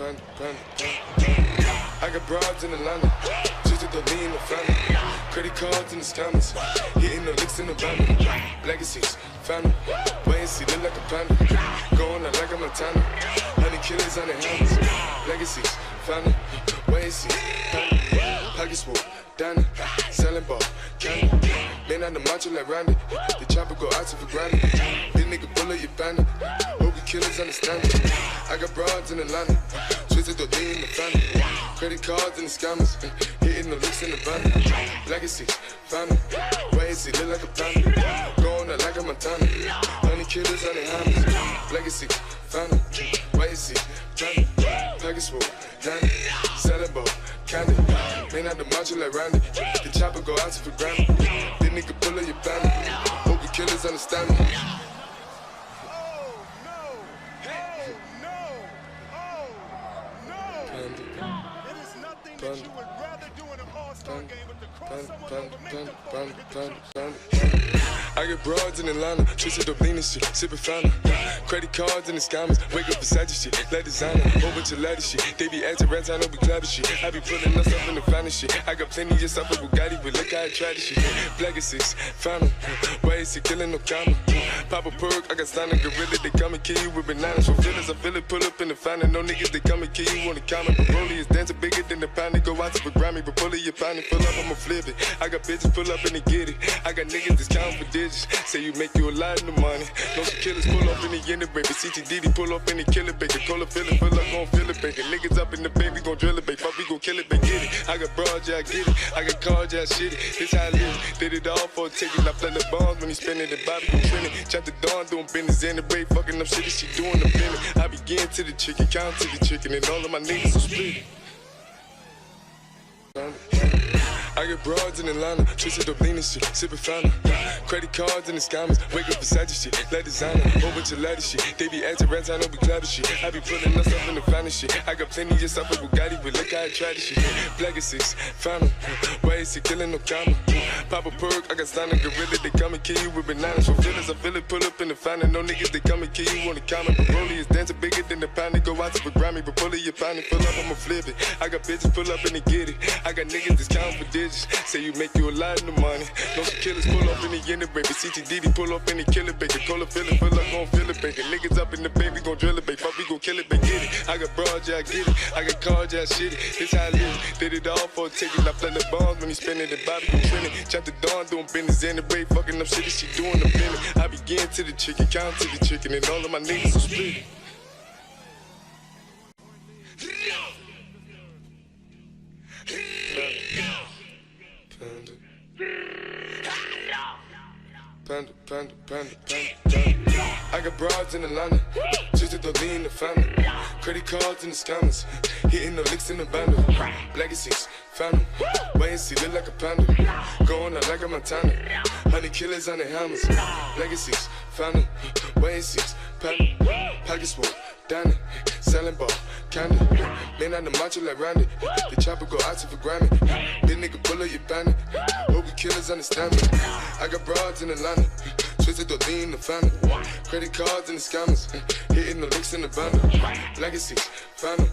I got broads in Atlanta, just to the lean in the family. Credit cards in the scammers, hitting the licks in the van. Legacies, family, wait and see, look like a panda. Going out like a Montana, 100 killers on their hands. Legacies, family, wait and see, family. Pockets full, Danny, selling ball, candy. Man on the macho like Randy, the chopper go out to for granted. This nigga bullet, you bandit. Hope you killers understand it. I got broads in Atlanta, twisted the lean in the family. Credit cards and the scammers, hitting the licks in the van. Legacies, family, wait and see, look like a panda. Going out like a Montana, 100 killers on their hands. Legacies, family, wait and see, family. Pockets full, Danny, selling ball, candy. Man out the macho like Randy, the chopper go out to for granted. This nigga pull up your bandit. Hope you killers understand me. I get broads in Atlanta, twisted up lean and shit, sippin' fountain. Credit cards and the scammers, wake up beside your shit, let designer, whole bunch of ladder shit. They be acting rats, I know we clapping shit. I be pulling us up in the finest shit. I got plenty just off of Bugatti, but look how I try this shit. Legacies, fountain, why is he killing no comma? Pop a perk, I got signed a gorilla, they come and kill you with bananas. For feelings, I feel it, pull up in the fountain. No niggas, they come and kill you on the comment. But Broly is dancing bigger than the pound. They go out to the Grammy, but pull it, your pound, pull up, I'ma flip it. I got bitches pull up and they get it. I got niggas that's counting for digits. Say you make you a lot of the money. No some killers pull up in the end of baby. CTDD pull up in the killer baby. Cola fill it, gon' fill it baby. Niggas up in the baby, gon' drill it baby. Fuck, we gon' kill it baby, get it. I got broads, yeah, I get it. I got cars, yeah, I shit it. This how I live. Did it all for a ticket. I play the bombs when he spinning the Bobby gon' trend it. Chop the dawn, doing business in the break. Fucking up shit, she doing the business. I begin to the chicken, count to the chicken, and all of my niggas are split. I get broads in Atlanta, twisted up lean and shit, sippin' fountain. Credit cards and the scammers, wake up beside your shit, let designer, whole bunch of ladder shit. They be acting rats, I know we clapping shit. I be pulling us up in the finest shit. I got plenty just off of Bugatti, but look how I try this shit. Legacies, fountain, why is he killing no comma? Pop a perk, I got signed a gorilla, they come and kill you with bananas. For feelings, I feel it, pull up in the fountain. No niggas, they come and kill you on the comment. But Broly is dancing bigger than the pound. They go out to the Grammy, but pull it, your pound, pull up, I'ma flip it. I got bitches pull up and they get it. I got niggas that's counting for digits. Say you make you a lot of the money. No some killers pull up in the end of baby. CTDD pull up in the killer baby. Cola fill it, gon' fill it baby. Niggas up in the baby, gon' drill it baby. Fuck, we gon' kill it baby, get it. I got broads, yeah, I get it. I got cars, yeah, I shit it. This how I live. Did it all for a ticket. I play the bombs when he spinning the Bobby gon' trend it. Chop the dawn, doing business in the break. Fucking up shit, she doing the business. I begin to the chicken, count to the chicken, and all of my niggas are split. Panda. I got broads in Atlanta, just to the lean in the family. Credit cards and the scammers, hitting the licks in the bundle. Legacies, family, wait and see, look like a panda. Going out like a Montana, 100 killers on their hammers. Legacies, family, wait and see, panda. Pockets full, Danny, selling ball, candy. Man on the macho like Randy, the chopper go out to for Grammy. This nigga pull up your bandit. Hope you killers understand me. I got broads in Atlanta, twisted the lean in the family. Credit cards and the scammers, hitting the licks in the bundle. Legacies, family.